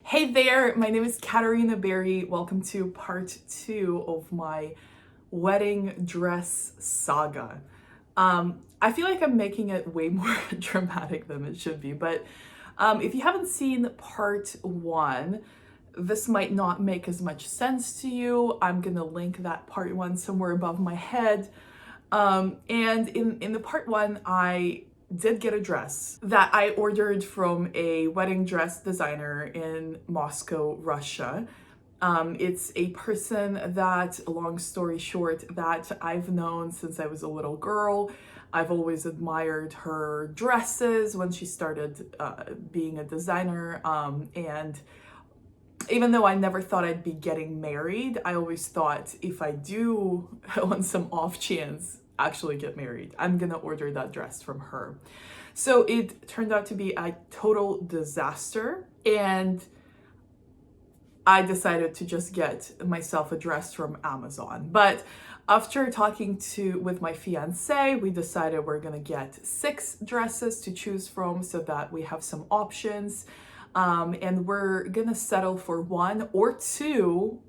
Hey there, my name is Katarina Berry. Welcome to part 2 of my wedding dress saga. I feel like I'm making it way more dramatic than it should be, but if you haven't seen part 1, this might not make as much sense to you. I'm gonna link that part 1 somewhere above my head. And in the part 1, I did get a dress that I ordered from a wedding dress designer in Moscow, Russia. It's a person that, long story short, that I've known since I was a little girl. I've always admired her dresses when she started being a designer. And even though I never thought I'd be getting married, I always thought if I do, on some off chance, actually get married, I'm gonna order that dress from her. So it turned out to be a total disaster, and I decided to just get myself a dress from Amazon. But after talking with my fiance, we decided we're gonna get 6 dresses to choose from so that we have some options. And we're gonna settle for 1 or 2.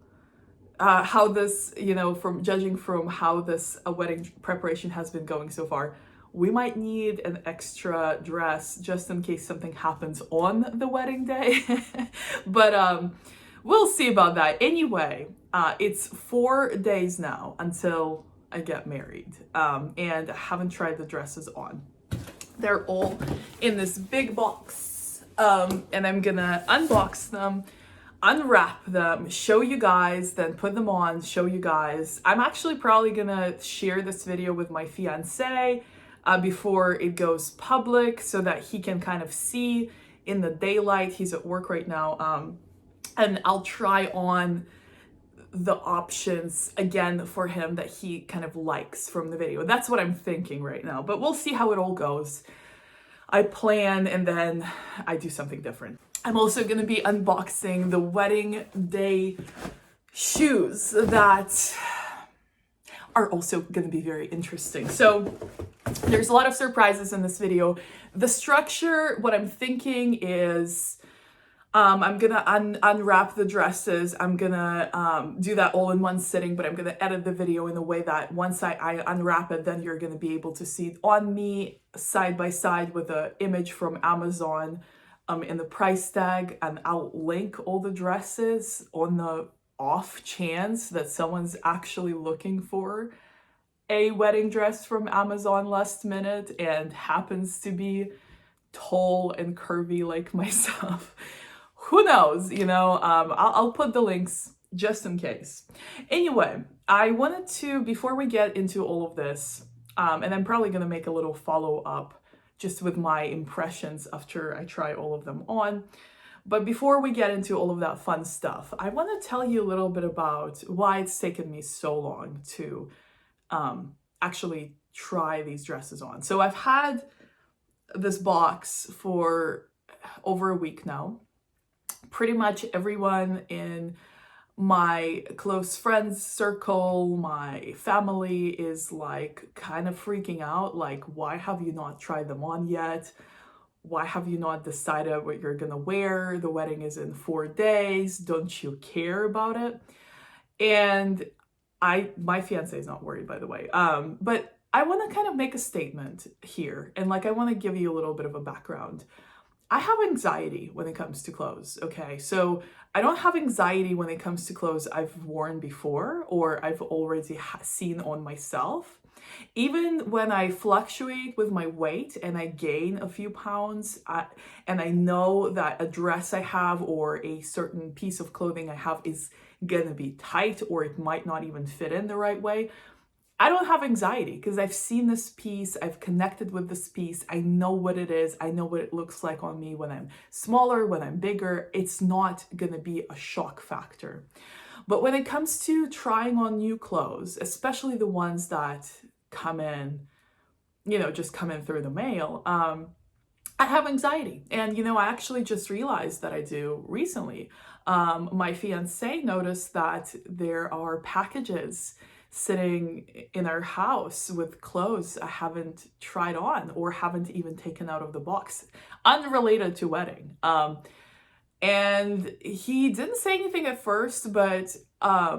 How this, from judging from how this wedding preparation has been going so far, we might need an extra dress just in case something happens on the wedding day. But we'll see about that. Anyway, it's 4 days now until I get married, and I haven't tried the dresses on. They're all in this big box, and I'm gonna unbox them, unwrap them, show you guys, then put them on, show you guys. I'm actually probably gonna share this video with my fiance before it goes public so that he can kind of see in the daylight. He's at work right now, and I'll try on the options again for him that he kind of likes from the video. That's what I'm thinking right now, but we'll see how it all goes. I plan and then I do something different. I'm also gonna be unboxing the wedding day shoes that are also gonna be very interesting. So there's a lot of surprises in this video. The structure, what I'm thinking is, I'm gonna unwrap the dresses. I'm gonna do that all in one sitting, but I'm gonna edit the video in a way that once I unwrap it, then you're gonna be able to see it on me side by side with an image from Amazon in the price tag, and I'll link all the dresses on the off chance that someone's actually looking for a wedding dress from Amazon last minute and happens to be tall and curvy like myself. Who knows, I'll put the links just in case. Anyway, I wanted to, before we get into all of this, and I'm probably gonna make a little follow-up just with my impressions after I try all of them on. But before we get into all of that fun stuff, I want to tell you a little bit about why it's taken me so long to actually try these dresses on. So I've had this box for over a week now. Pretty much everyone in my close friends circle, my family is like kind of freaking out, like, why have you not tried them on yet? Why have you not decided what you're gonna wear? The wedding is in 4 days. Don't you care about it? And my fiance is not worried, by the way. But I want to kind of make a statement here, and I want to give you a little bit of a background. I have anxiety when it comes to clothes, okay? So I don't have anxiety when it comes to clothes I've worn before or I've already seen on myself. Even when I fluctuate with my weight and I gain a few pounds, and I know that a dress I have or a certain piece of clothing I have is gonna be tight or it might not even fit in the right way, I don't have anxiety because I've seen this piece, I've connected with this piece, I know what it is, I know what it looks like on me when I'm smaller, when I'm bigger. It's not gonna be a shock factor. But when it comes to trying on new clothes, especially the ones that come in, just come in through the mail, I have anxiety. And, I actually just realized that I do recently. My fiance noticed that there are packages sitting in our house with clothes I haven't tried on or haven't even taken out of the box, unrelated to wedding. And he didn't say anything at first, but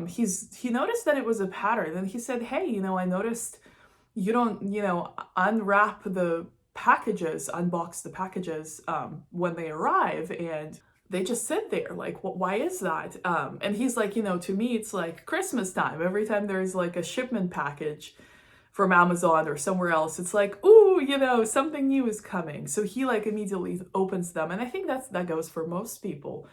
he noticed that it was a pattern. And he said, "Hey, I noticed you don't, unwrap the packages, unbox the packages when they arrive, and they just sit there. Like, why is that?" And he's like, to me, it's like Christmas time. Every time there's like a shipment package from Amazon or somewhere else, it's like, ooh, something new is coming. So he like immediately opens them. And I think that goes for most people.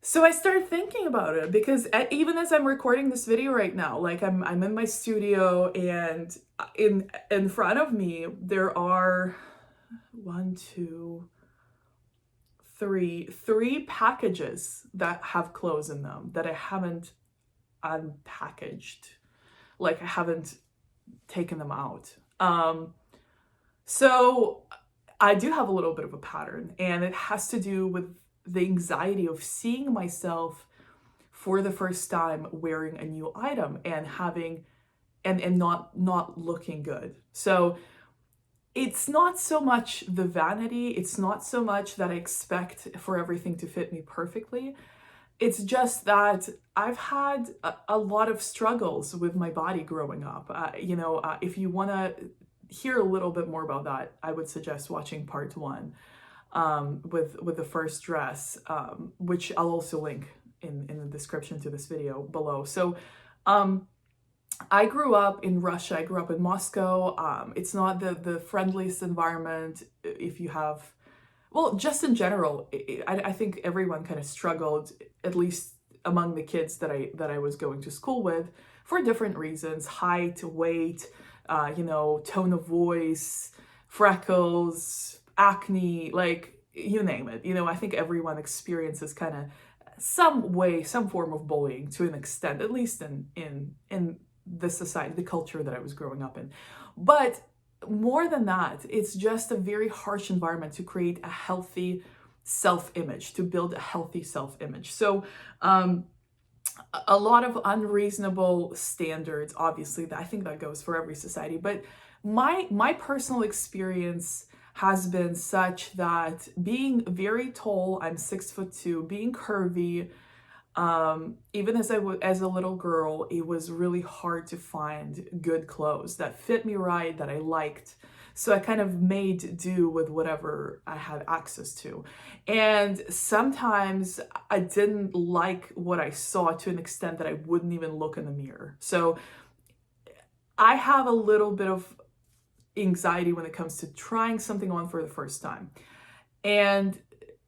So I started thinking about it because even as I'm recording this video right now, like I'm in my studio, and in front of me there are one, two, three packages that have clothes in them that I haven't unpackaged. Like I haven't taken them out. So I do have a little bit of a pattern, and it has to do with the anxiety of seeing myself for the first time wearing a new item and having and not looking good. So it's not so much the vanity, it's not so much that I expect for everything to fit me perfectly. It's just that I've had a lot of struggles with my body growing up. If you want to hear a little bit more about that, I would suggest watching part 1 with the first dress, which I'll also link in the description to this video below. So I grew up in Russia. I grew up in Moscow. It's not the friendliest environment if you have, well, just in general, I think everyone kind of struggled, at least among the kids that I was going to school with, for different reasons: height, weight, tone of voice, freckles, acne, like you name it. I think everyone experiences kind of some form of bullying to an extent, at least in the society, the culture that I was growing up in. But more than that, it's just a very harsh environment to create a healthy self-image, to build a healthy self-image. So a lot of unreasonable standards, obviously, that I think that goes for every society. But my personal experience has been such that being very tall, I'm 6'2", being curvy, even as a little girl, it was really hard to find good clothes that fit me right, that I liked. So I kind of made do with whatever I had access to. And sometimes I didn't like what I saw to an extent that I wouldn't even look in the mirror. So I have a little bit of anxiety when it comes to trying something on for the first time. And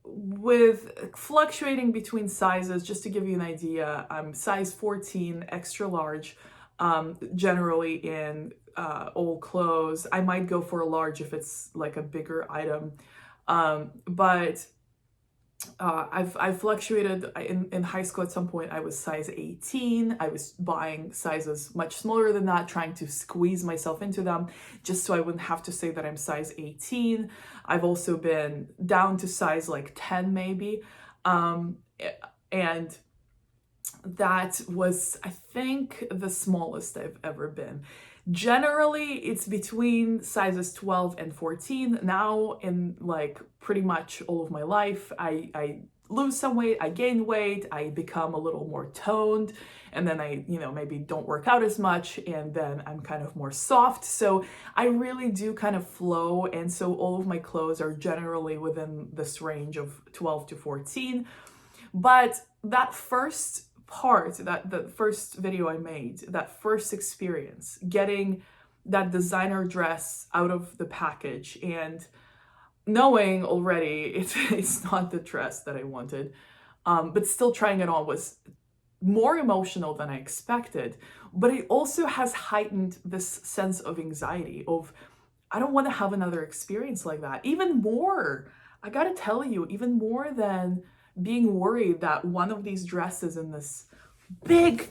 with fluctuating between sizes, just to give you an idea, I'm size 14, extra large, generally in old clothes. I might go for a large if it's like a bigger item, but I've fluctuated. In high school at some point I was size 18. I was buying sizes much smaller than that, trying to squeeze myself into them just so I wouldn't have to say that I'm size 18. I've also been down to size like 10 maybe, and that was, I think, the smallest I've ever been. Generally, it's between sizes 12 and 14. Now, in like pretty much all of my life, I lose some weight, I gain weight, I become a little more toned, and then I, maybe don't work out as much, and then I'm kind of more soft. So I really do kind of flow, and so all of my clothes are generally within this range of 12 to 14. But that first part, that the first video I made, that first experience, getting that designer dress out of the package and knowing already it's not the dress that I wanted, but still trying it on, was more emotional than I expected. But it also has heightened this sense of anxiety of, I don't want to have another experience like that. Even more, I gotta tell you, even more than being worried that one of these dresses in this big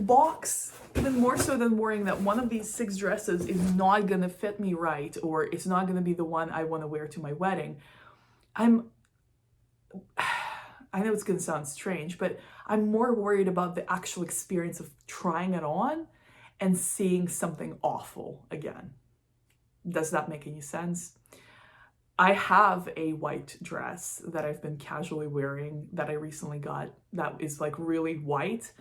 box, even more so than worrying that one of these 6 dresses is not gonna fit me right, or it's not gonna be the one I want to wear to my wedding. I know it's gonna sound strange, but I'm more worried about the actual experience of trying it on and seeing something awful again. Does that make any sense? I have a white dress that I've been casually wearing that I recently got that is like really white.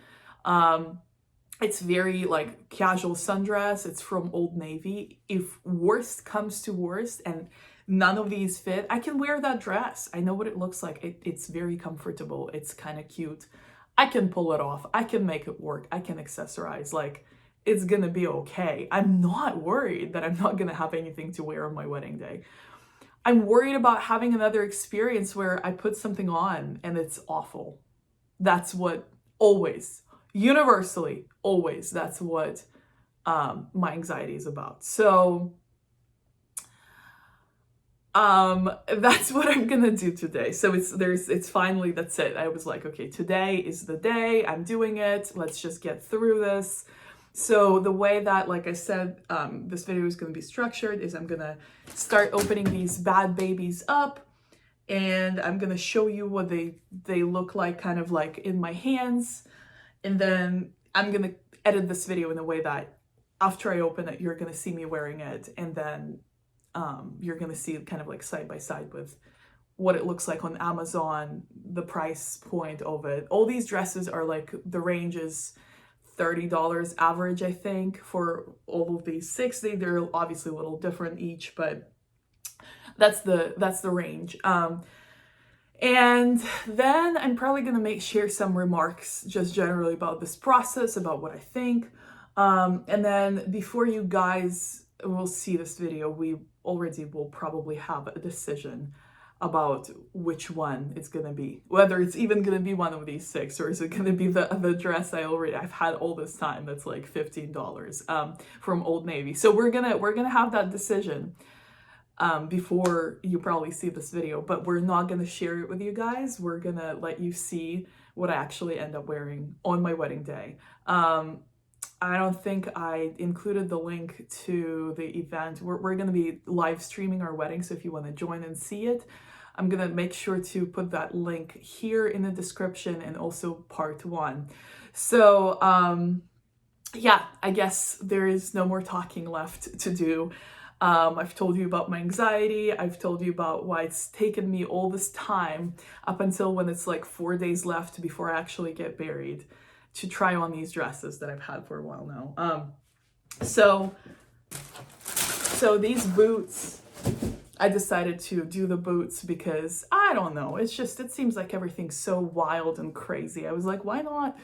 It's very like casual sundress. It's from Old Navy. If worst comes to worst and none of these fit, I can wear that dress. I know what it looks like. It's very comfortable. It's kind of cute. I can pull it off. I can make it work. I can accessorize. Like, it's gonna be okay. I'm not worried that I'm not gonna have anything to wear on my wedding day. I'm worried about having another experience where I put something on and it's awful. That's what always, universally, always, that's what my anxiety is about. So that's what I'm gonna do today. So it's finally, that's it. I was like, okay, today is the day. I'm doing it. Let's just get through this. So the way that, like I said, this video is going to be structured is I'm going to start opening these bad babies up, and I'm going to show you what they look like kind of like in my hands. And then I'm going to edit this video in a way that after I open it, you're going to see me wearing it. And then you're going to see it kind of like side by side with what it looks like on Amazon, the price point of it. All these dresses are like, the range is $30 average, I think, for all of these 60. They're obviously a little different each, but that's the range. And then I'm probably gonna share some remarks just generally about this process, about what I think. And then before you guys will see this video, we already will probably have a decision about which one it's gonna be, whether it's even gonna be one of these 6, or is it gonna be the dress I've had all this time that's like $15 from Old Navy. So we're gonna have that decision before you probably see this video, but we're not gonna share it with you guys. We're gonna let you see what I actually end up wearing on my wedding day. I don't think I included the link to the event. We're going to be live streaming our wedding, so if you want to join and see it, I'm going to make sure to put that link here in the description, and also part 1. So, yeah, I guess there is no more talking left to do. I've told you about my anxiety. I've told you about why it's taken me all this time up until when it's like 4 days left before I actually get married, to try on these dresses that I've had for a while now. So these boots, I decided to do the boots because, I don't know, it seems like everything's so wild and crazy. I was like, why not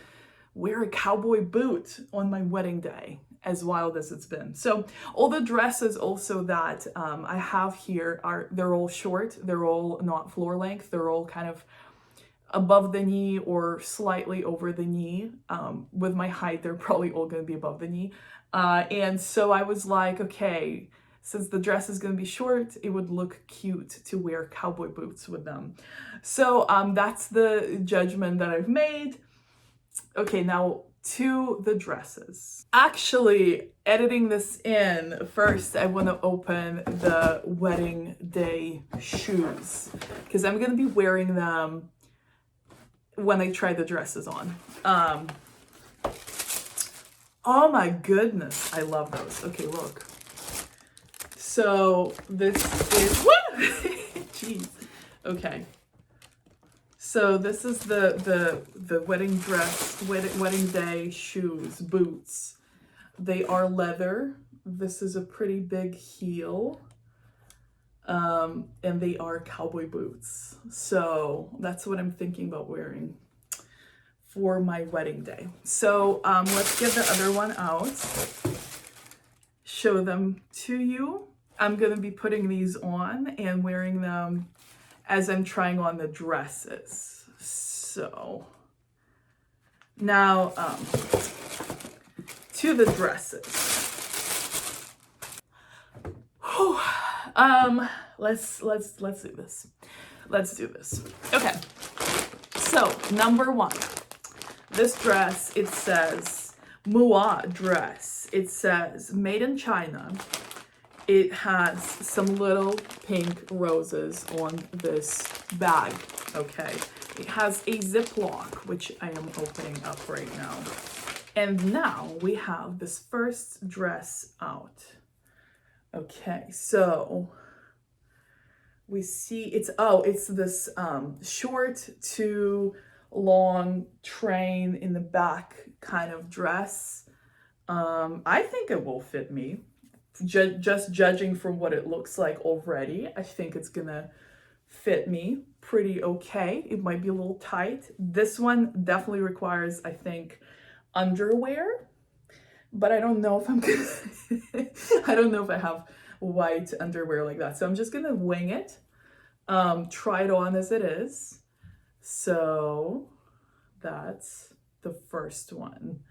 wear a cowboy boot on my wedding day, as wild as it's been? So all the dresses also that I have here they're all short. They're all not floor length. They're all kind of above the knee or slightly over the knee. With my height, they're probably all going to be above the knee. And so I was like, okay, since the dress is going to be short, it would look cute to wear cowboy boots with them. So that's the judgment that I've made. Okay, now to the dresses. Actually, editing this in, first I want to open the wedding day shoes, because I'm going to be wearing them when I try the dresses on. Oh my goodness, I love those. Okay, look. So this is, jeez. Okay. So this is the wedding dress, wedding day shoes, boots. They are leather. This is a pretty big heel. And they are cowboy boots. So that's what I'm thinking about wearing for my wedding day. So let's get the other one out, show them to you. I'm gonna be putting these on and wearing them as I'm trying on the dresses. So now to the dresses. Whew. Let's do this. Let's do this. Okay. So, number 1. This dress, it says Mua dress. It says made in China. It has some little pink roses on this bag. Okay. It has a Ziploc, which I am opening up right now. And now we have this first dress out. Okay, so we see it's this short to long train in the back kind of dress. I think it will fit me. Just judging from what it looks like already, I think it's gonna fit me pretty okay. It might be a little tight. This one definitely requires, I think, underwear, but I don't know if I'm gonna I don't know if I have white underwear like that. So I'm just gonna wing it, try it on as it is. So that's the first one.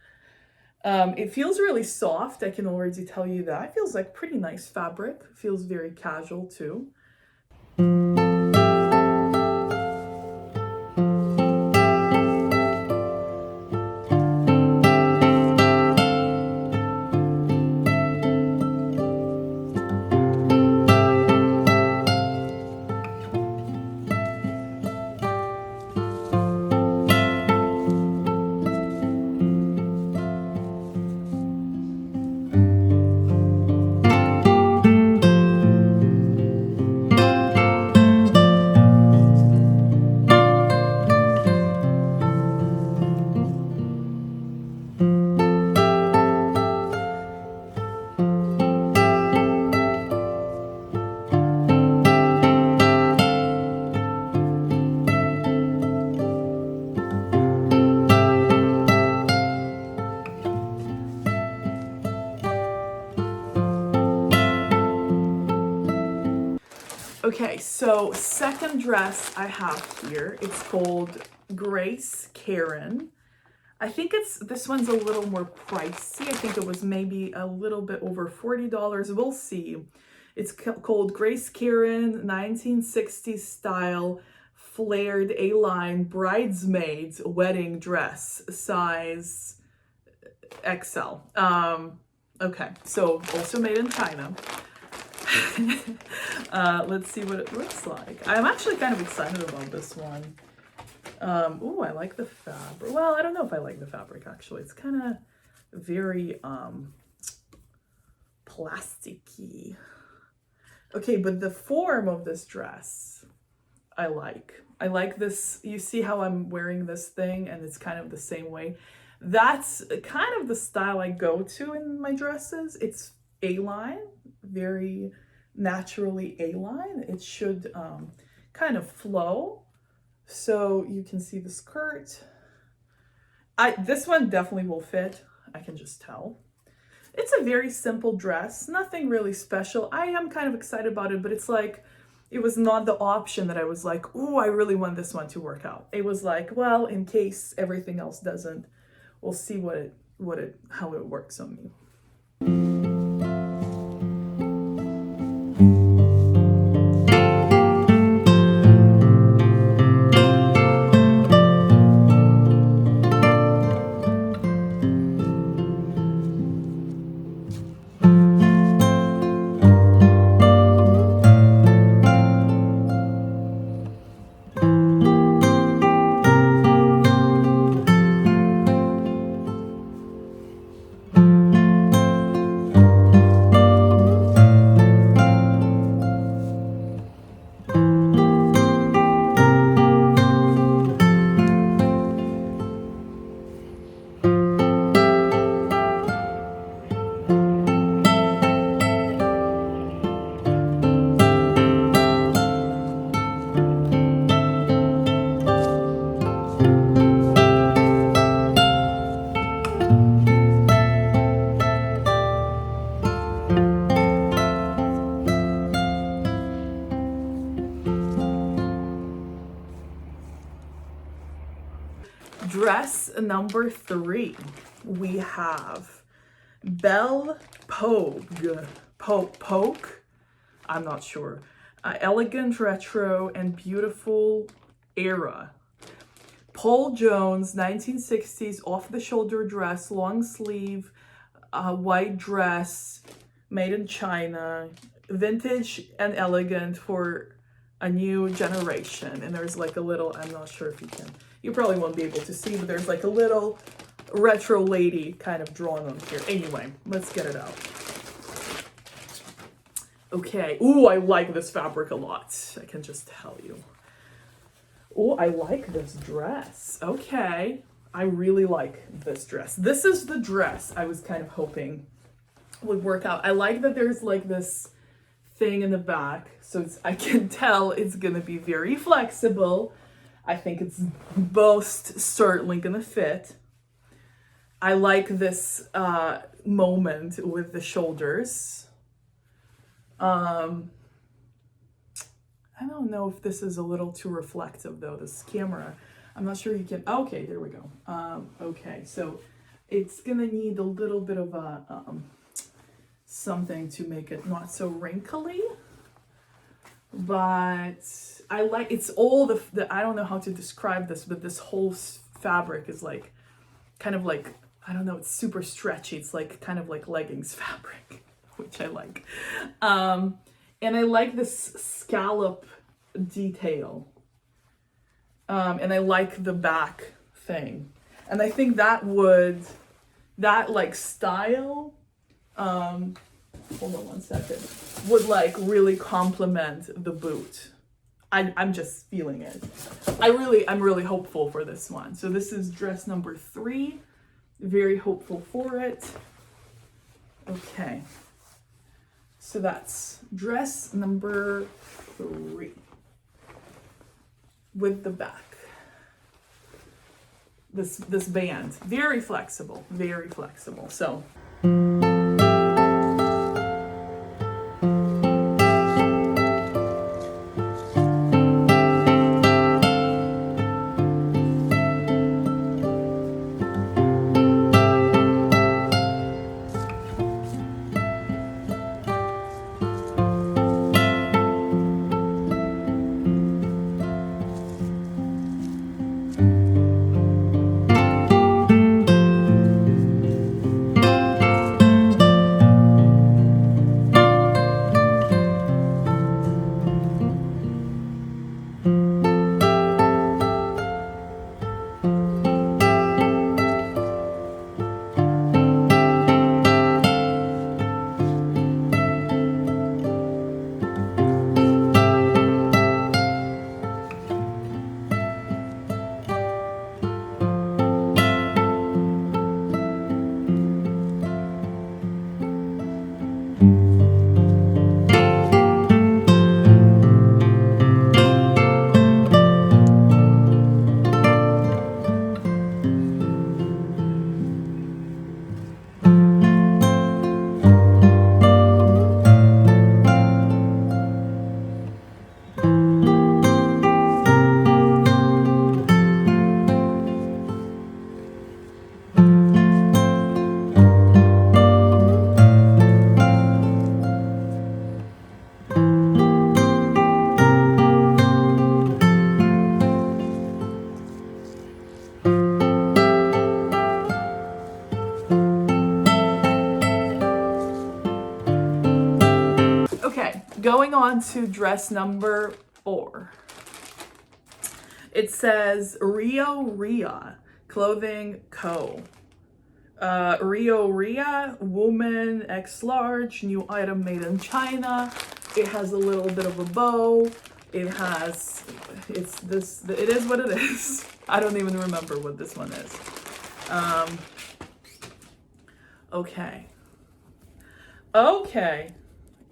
It feels really soft. I can already tell you that. It feels like pretty nice fabric. Feels very casual too. Okay, so second dress I have here, it's called Grace Karen. I think this one's a little more pricey. I think it was maybe a little bit over $40. We'll see. It's called Grace Karen 1960s style flared A-line bridesmaids wedding dress, size XL. Okay, so also made in China. Let's see what it looks like. I'm actually kind of excited about this one. Oh, I like the fabric. Well, I don't know if I like the fabric actually. It's kind of very plasticky. Okay, but the form of this dress, I like. I like this. You see how I'm wearing this thing and it's kind of the same way. That's kind of the style I go to in my dresses. It's A-line, very naturally A-line. It should kind of flow. So you can see the skirt. This one definitely will fit. I can just tell. It's a very simple dress, nothing really special. I am kind of excited about it, but it's like, it was not the option that I was like, oh, I really want this one to work out. It was like, well, in case everything else doesn't, we'll see how it works on me. Dress number 3, we have Belle Pogue. Poke? I'm not sure. Elegant retro and beautiful era. Paul Jones, 1960s, off-the-shoulder dress, long sleeve, white dress, made in China, vintage and elegant for a new generation. And there's like a little, I'm not sure if you probably won't be able to see, but there's like a little retro lady kind of drawn on here. Anyway, let's get it out. Okay. Ooh, I like this fabric a lot. I can just tell you. Oh, I like this dress. Okay. I really like this dress. This is the dress I was kind of hoping would work out. I like that there's like this thing in the back, so I can tell it's gonna be very flexible. I think it's most certainly gonna fit. I like this moment with the shoulders. I don't know if this is a little too reflective though, this camera. I'm not sure you can, okay, there we go. Okay, so it's gonna need a little bit of a, something to make it not so wrinkly. But I like, it's all the I don't know how to describe this, but this whole fabric is like, kind of like, I don't know, it's super stretchy. It's like kind of like leggings fabric, which I like. And I like this scallop detail. And I like the back thing. And I think that like style, hold on one second, would like really complement the boot. I'm just feeling it. I'm really hopeful for this one. So this is dress number 3. Very hopeful for it. Okay. So that's dress number 3 with the back. This band, very flexible, very flexible. So okay, going on to dress number 4. It says Rio Ria Clothing Co. Rio Ria, woman, X large, new item made in China. It has a little bit of a bow. It is what it is. I don't even remember what this one is. Okay. Okay.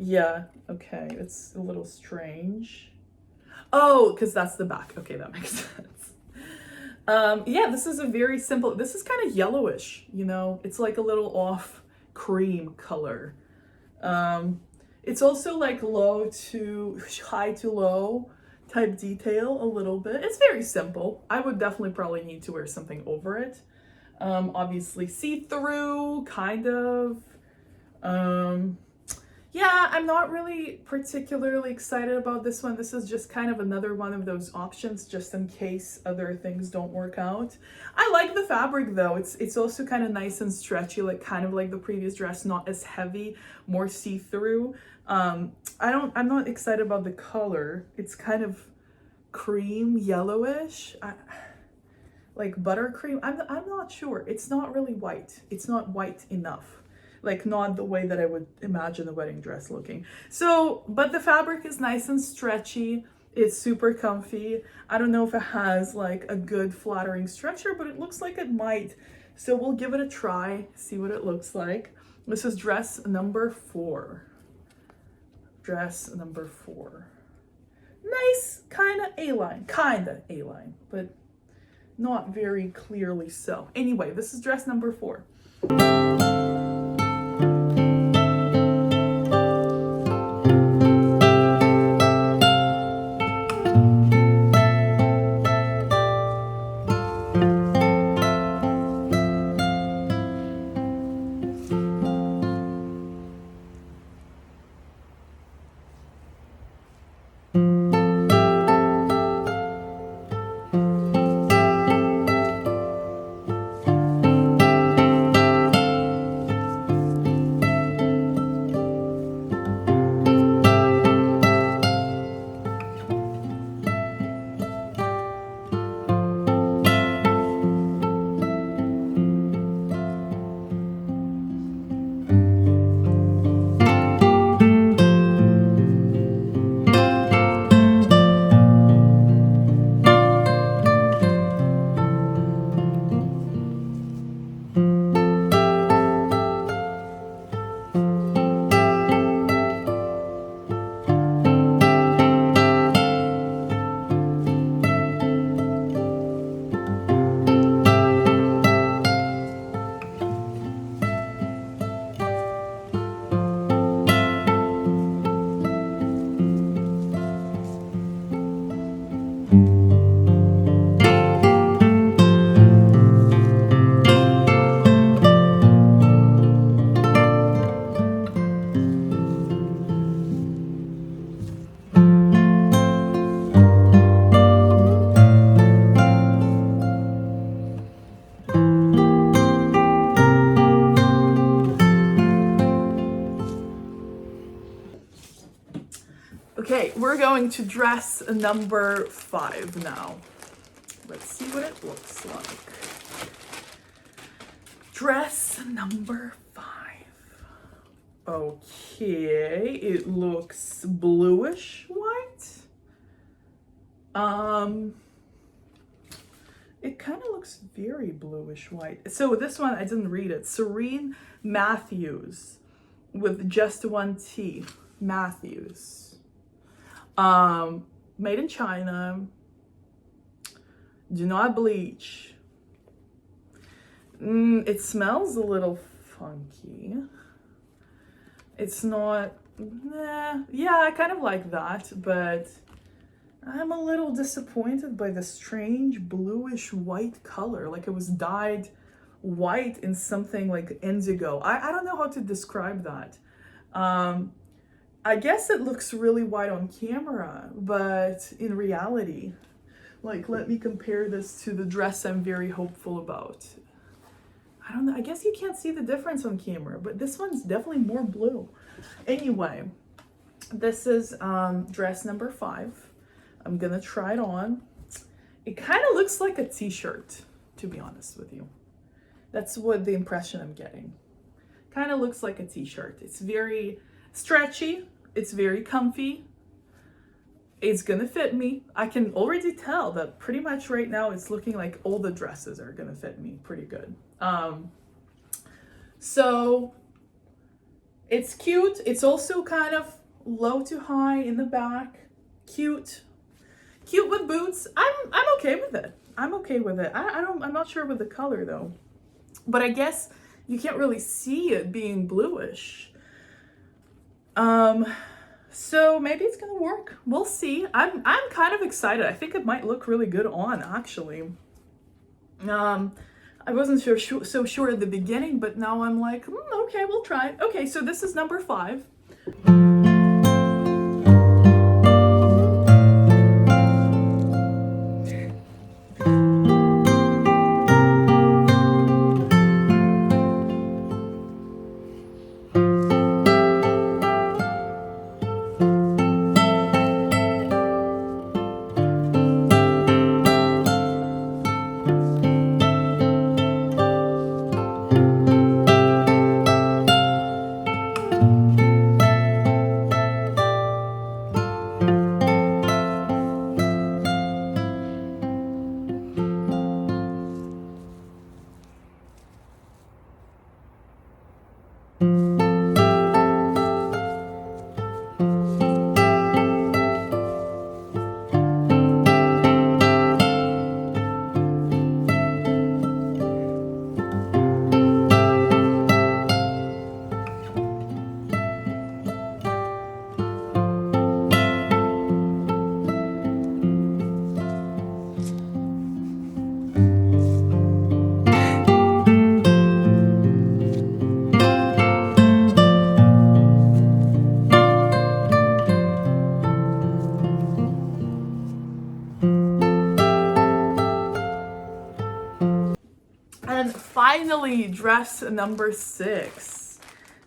Yeah, okay, it's a little strange. Oh, because that's the back. Okay, that makes sense. Yeah, this is a very simple, this is kind of yellowish, you know? It's like a little off cream color. It's also like high to low type detail a little bit. It's very simple. I would definitely probably need to wear something over it. Obviously see-through, kind of. Yeah, I'm not really particularly excited about this one. This is just kind of another one of those options just in case other things don't work out. I like the fabric though. It's also kind of nice and stretchy, like kind of like the previous dress, not as heavy, more see-through. I'm not excited about the color. It's kind of cream yellowish. Like buttercream. I'm not sure. It's not really white. It's not white enough. like not the way that I would imagine a wedding dress looking. So, but the fabric is nice and stretchy. It's super comfy. I don't know if it has like a good flattering structure, but it looks like it might. So we'll give it a try, see what it looks like. This is dress number 4. Dress number 4. Nice, kind of A-line, but not very clearly so. Anyway, this is dress number 4. Okay, we're going to dress number 5 now. Let's see what it looks like. Dress number 5. Okay, it looks bluish white. It kind of looks very bluish white. So this one, I didn't read it. Serene Matthews with just one T. Matthews. Made in China. Do not bleach. It smells a little funky. It's not, yeah, I kind of like that, but I'm a little disappointed by the strange bluish white color. Like it was dyed white in something like indigo. I don't know how to describe that. I guess it looks really white on camera, but in reality, like, let me compare this to the dress I'm very hopeful about. I don't know, I guess you can't see the difference on camera, but this one's definitely more blue. Anyway, this is dress number 5. I'm gonna try it on. It kind of looks like a t-shirt, to be honest with you. That's what the impression I'm getting. Kind of looks like a t-shirt. It's very stretchy, it's very comfy, it's gonna fit me. I can already tell that pretty much right now it's looking like all the dresses are gonna fit me pretty good. So it's cute. It's also kind of low to high in the back. Cute with boots. I'm okay with it. I'm okay with it. I'm not sure with the color though, but I guess you can't really see it being bluish. So maybe it's gonna work. We'll see. I'm kind of excited. I think it might look really good on, actually. I wasn't so sure at the beginning, but now I'm like, okay, we'll try it. Okay, so this is number 5. then finally, dress number 6.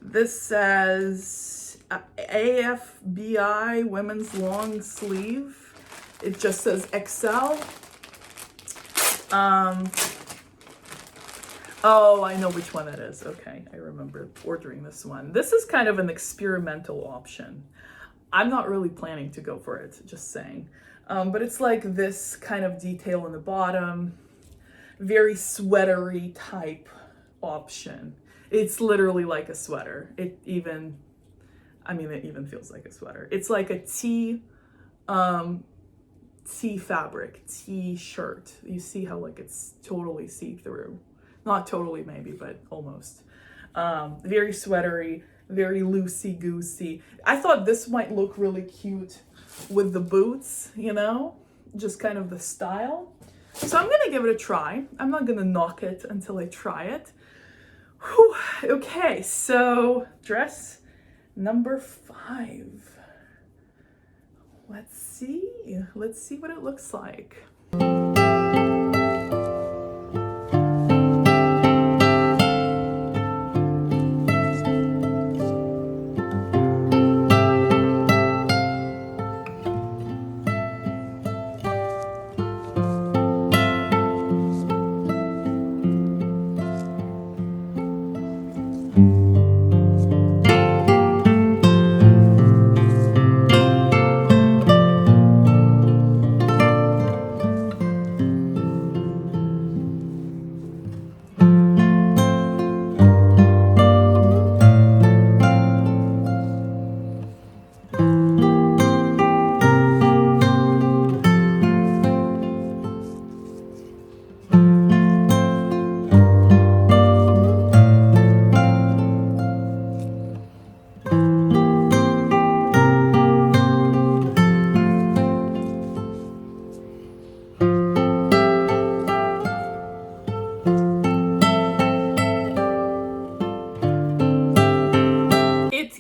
This says AFBI women's long sleeve. It just says XL. Oh, I know which one it is. Okay, I remember ordering this one. This is kind of an experimental option. I'm not really planning to go for it, just saying. But it's like this kind of detail in the bottom. Very sweatery type option. It's literally like a sweater. It even feels like a sweater. It's like a tee fabric, t-shirt. You see how like it's totally see-through. Not totally maybe, but almost. Very sweatery, very loosey-goosey. I thought this might look really cute with the boots, you know? Just kind of the style. So I'm gonna give it a try. I'm not gonna knock it until I try it. Whew. Okay, so dress number 5. Let's see what it looks like.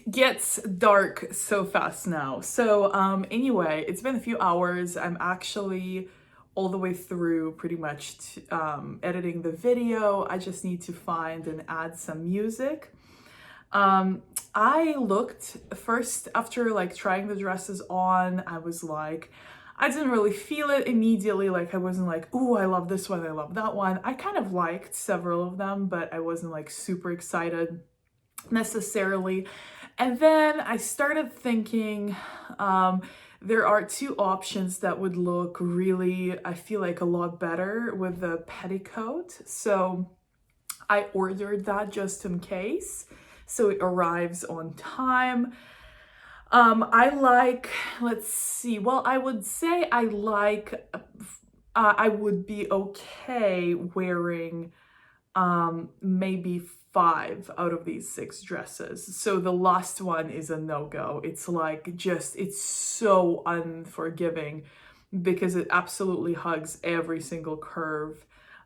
Gets dark so fast now. So anyway, it's been a few hours. I'm actually all the way through pretty much editing the video. I just need to find and add some music. I looked first after like trying the dresses on. I was like, I didn't really feel it immediately. Like I wasn't like, oh, I love this one, I love that one. I kind of liked several of them, but I wasn't like super excited necessarily. And then I started thinking, there are 2 options that would look really, I feel like, a lot better with the petticoat. So I ordered that just in case, so it arrives on time. I like, let's see, well, I would say I like, I would be okay wearing maybe 5 out of these 6 dresses. So the last one is a no-go. It's like just, it's so unforgiving because it absolutely hugs every single curve.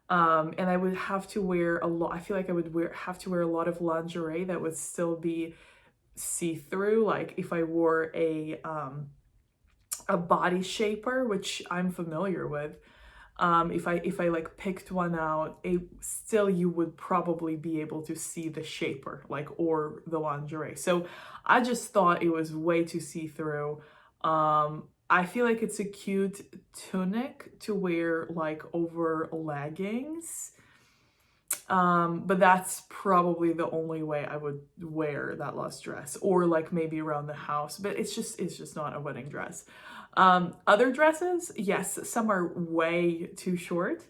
And I would have to wear a lot, I feel like I would have to wear a lot of lingerie that would still be see-through. Like if I wore a body shaper, which I'm familiar with, if I like picked one out, still you would probably be able to see the shaper, like, or the lingerie. So I just thought it was way too see-through. I feel like it's a cute tunic to wear like over leggings. But that's probably the only way I would wear that last dress, or like maybe around the house, but it's just not a wedding dress. Other dresses, yes, some are way too short,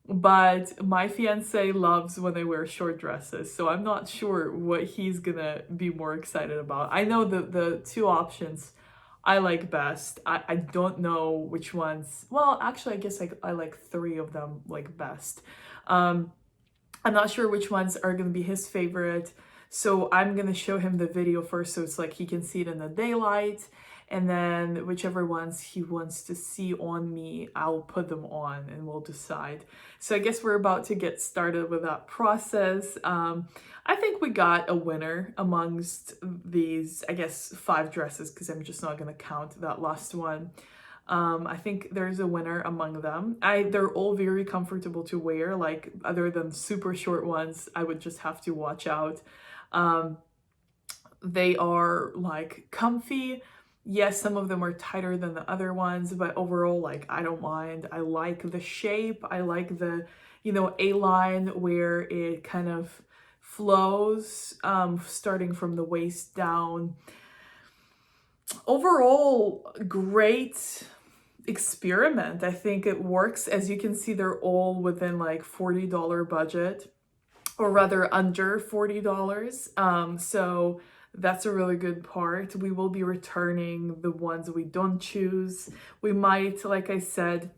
but my fiance loves when I wear short dresses, so I'm not sure what he's gonna be more excited about. I know the 2 options I like best. I don't know which ones. Well, actually, I guess I like 3 of them like best. I'm not sure which ones are gonna be his favorite, so I'm gonna show him the video first so it's like he can see it in the daylight. And then whichever ones he wants to see on me, I'll put them on and we'll decide. So I guess we're about to get started with that process. I think we got a winner amongst these, I guess, 5 dresses, because I'm just not going to count that last one. I think there's a winner among them. They're all very comfortable to wear, like other than super short ones, I would just have to watch out. Um, they are like comfy. Yes, some of them are tighter than the other ones, but overall, like, I don't mind. I like the shape. I like the, A-line where it kind of flows, starting from the waist down. Overall, great experiment. I think it works. As you can see, they're all within like $40 budget, or rather under $40. So that's a really good part. We will be returning the ones we don't choose. We might, like I said,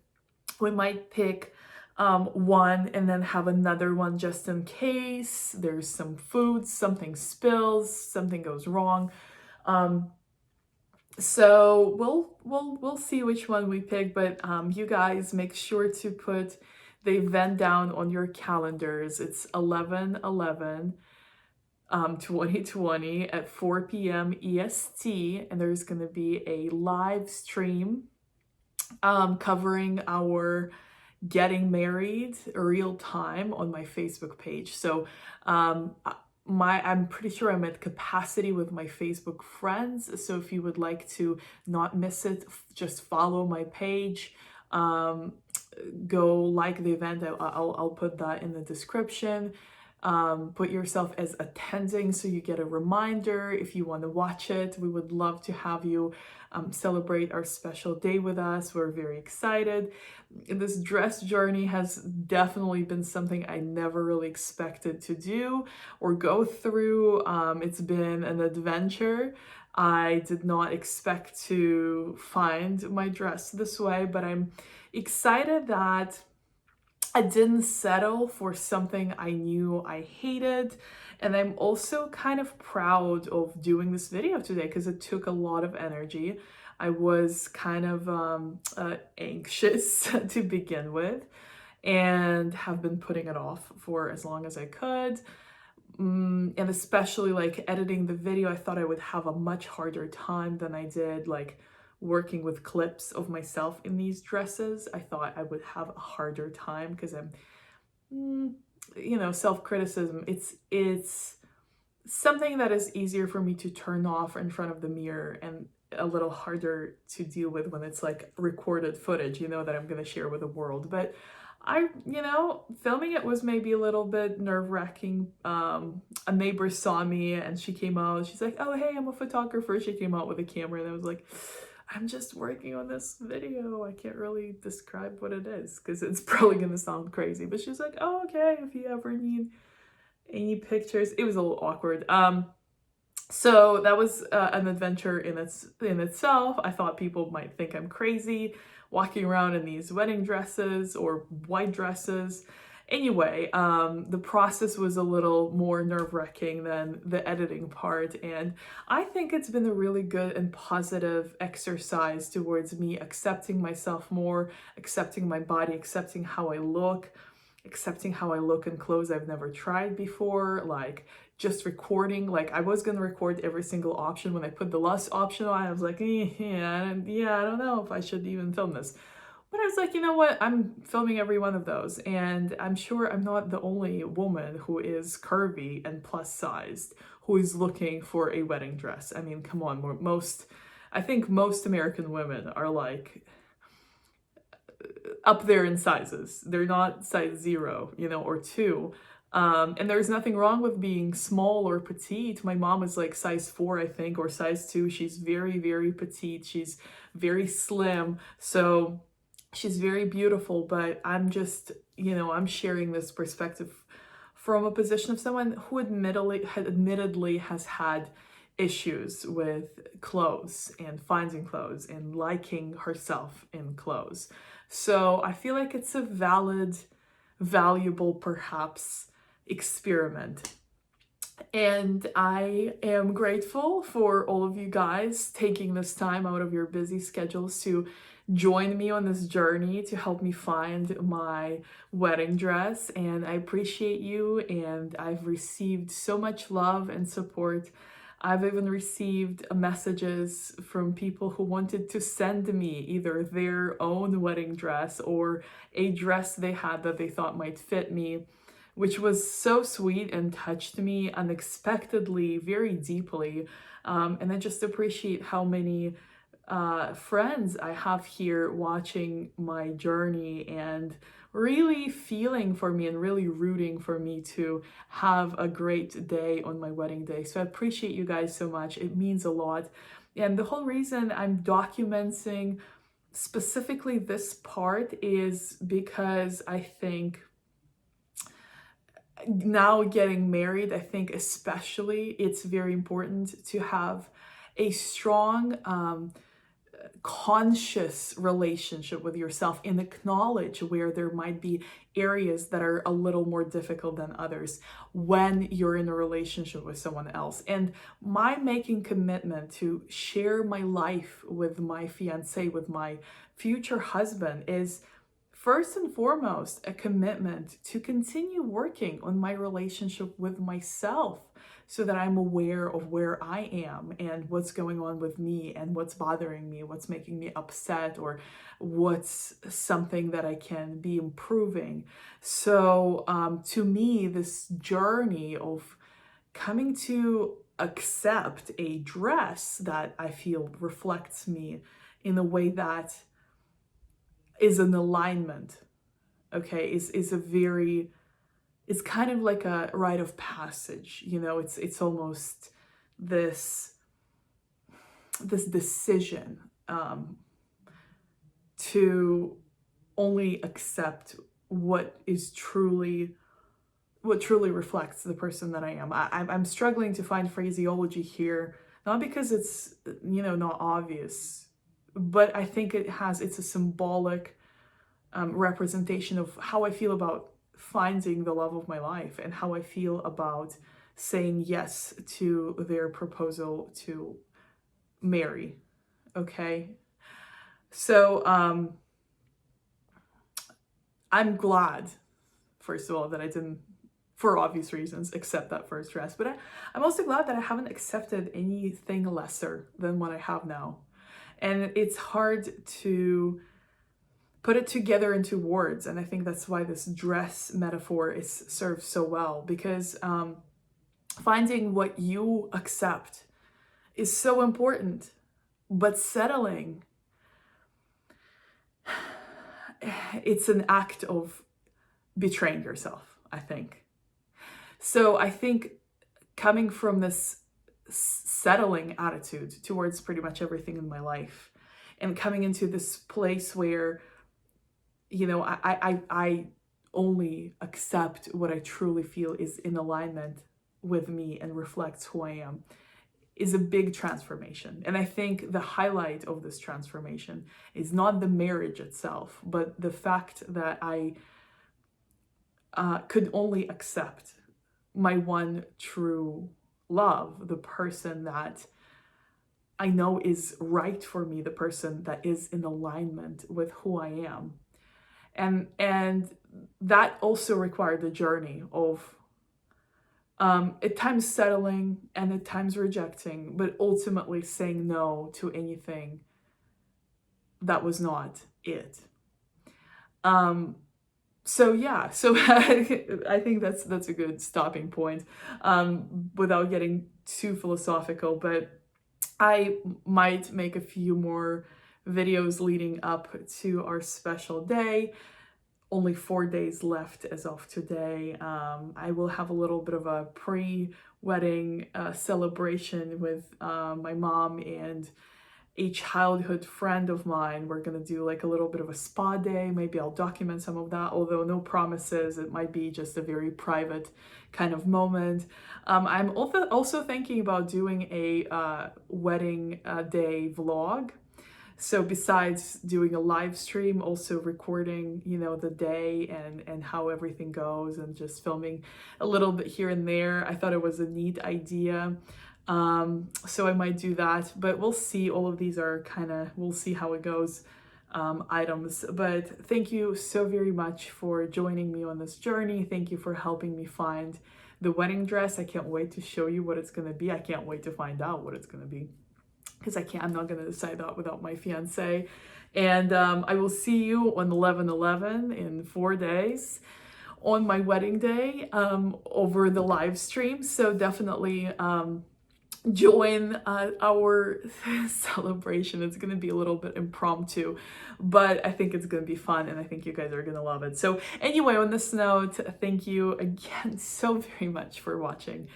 we might pick one and then have another one just in case there's some food, something spills, something goes wrong. So we'll see which one we pick, but you guys make sure to put the event down on your calendars. It's 11/11 2020 at 4 p.m. EST, and there's going to be a live stream covering our getting married real time on my Facebook page. So I'm pretty sure I'm at capacity with my Facebook friends. So if you would like to not miss it, just follow my page. Go like the event. I'll put that in the description. Put yourself as attending so you get a reminder if you want to watch it. We would love to have you celebrate our special day with us. We're very excited. This dress journey has definitely been something I never really expected to do or go through. It's been an adventure. I did not expect to find my dress this way, but I'm excited that I didn't settle for something I knew I hated. And I'm also kind of proud of doing this video today because it took a lot of energy. I was kind of anxious to begin with and have been putting it off for as long as I could. And especially like editing the video, I thought I would have a much harder time than I did like working with clips of myself in these dresses. I thought I would have a harder time because I'm, self-criticism. It's something that is easier for me to turn off in front of the mirror and a little harder to deal with when it's like recorded footage, that I'm going to share with the world. But filming it was maybe a little bit nerve-wracking. A neighbor saw me and she came out. She's like, "Oh, hey, I'm a photographer." She came out with a camera and I was like, "I'm just working on this video. I can't really describe what it is because it's probably going to sound crazy." But she's like, "Oh, okay, if you ever need any pictures." It was a little awkward. So that was an adventure in itself. I thought people might think I'm crazy walking around in these wedding dresses or white dresses. Anyway, the process was a little more nerve-wracking than the editing part, and I think it's been a really good and positive exercise towards me accepting myself more, accepting my body, accepting how I look in clothes I've never tried before, like just recording. Like I was gonna record every single option. When I put the lust option on, I was like, I don't know if I should even film this. But I was like, you know what? I'm filming every one of those. And I'm sure I'm not the only woman who is curvy and plus sized who is looking for a wedding dress. I mean, come on, I think most American women are like up there in sizes. They're not size 0, or 2. And there's nothing wrong with being small or petite. My mom is like size 4, I think, or size 2. She's very, very petite. She's very slim. So she's very beautiful, but I'm just, I'm sharing this perspective from a position of someone who admittedly has had issues with clothes and finding clothes and liking herself in clothes. So I feel like it's a valid, valuable, perhaps, experiment. And I am grateful for all of you guys taking this time out of your busy schedules to join me on this journey to help me find my wedding dress. And I appreciate you, and I've received so much love and support I've even received messages from people who wanted to send me either their own wedding dress or a dress they had that they thought might fit me, which was so sweet and touched me unexpectedly, very deeply. And I just appreciate how many friends I have here watching my journey and really feeling for me and really rooting for me to have a great day on my wedding day. So I appreciate you guys so much. It means a lot. And the whole reason I'm documenting specifically this part is because I think now getting married, I think especially it's very important to have a strong conscious relationship with yourself and acknowledge where there might be areas that are a little more difficult than others when you're in a relationship with someone else. And my making commitment to share my life with my fiance, with my future husband, is first and foremost a commitment to continue working on my relationship with myself, so that I'm aware of where I am and what's going on with me and what's bothering me, what's making me upset, or what's something that I can be improving. So to me, this journey of coming to accept a dress that I feel reflects me in a way that is an alignment, okay, is a very, it's kind of like a rite of passage, you know. It's almost this decision to only accept what truly reflects the person that I am. I'm struggling to find phraseology here, not because it's, you know, not obvious, but I think it's a symbolic representation of how I feel about finding the love of my life and how I feel about saying yes to their proposal to marry. Okay. So I'm glad, first of all, that I didn't, for obvious reasons, accept that first dress, but I'm also glad that I haven't accepted anything lesser than what I have now. And it's hard to put it together into words, and I think that's why this dress metaphor serves so well, because finding what you accept is so important, but settling, it's an act of betraying yourself, I think. So I think coming from this settling attitude towards pretty much everything in my life, and coming into this place where, you know, I only accept what I truly feel is in alignment with me and reflects who I am, is a big transformation. And I think the highlight of this transformation is not the marriage itself, but the fact that I could only accept my one true love, the person that I know is right for me, the person that is in alignment with who I am. And that also required the journey of at times settling and at times rejecting, but ultimately saying no to anything that was not it. So yeah, so I think that's a good stopping point, without getting too philosophical, but I might make a few more videos leading up to our special day. Only 4 days left as of today. I will have a little bit of a pre-wedding celebration with my mom and a childhood friend of mine. We're gonna do like a little bit of a spa day. Maybe I'll document some of that, although no promises. It might be just a very private kind of moment. I'm also thinking about doing a wedding day vlog. So besides doing a live stream, also recording, you know, the day and how everything goes, and just filming a little bit here and there. I thought it was a neat idea. So I might do that, but we'll see. All of these are we'll see how it goes. items. But thank you so very much for joining me on this journey. Thank you for helping me find the wedding dress. I can't wait to show you what it's gonna be. I can't wait to find out what it's gonna be, because I'm not gonna decide that without my fiance. And I will see you on 11/11 in 4 days on my wedding day over the live stream. So definitely join our celebration. It's going to be a little bit impromptu, but I think it's going to be fun, and I think you guys are going to love it. So anyway, on this note, thank you again so very much for watching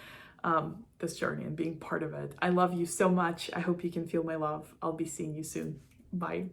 this journey and being part of it. I love you so much. I hope you can feel my love. I'll be seeing you soon. Bye.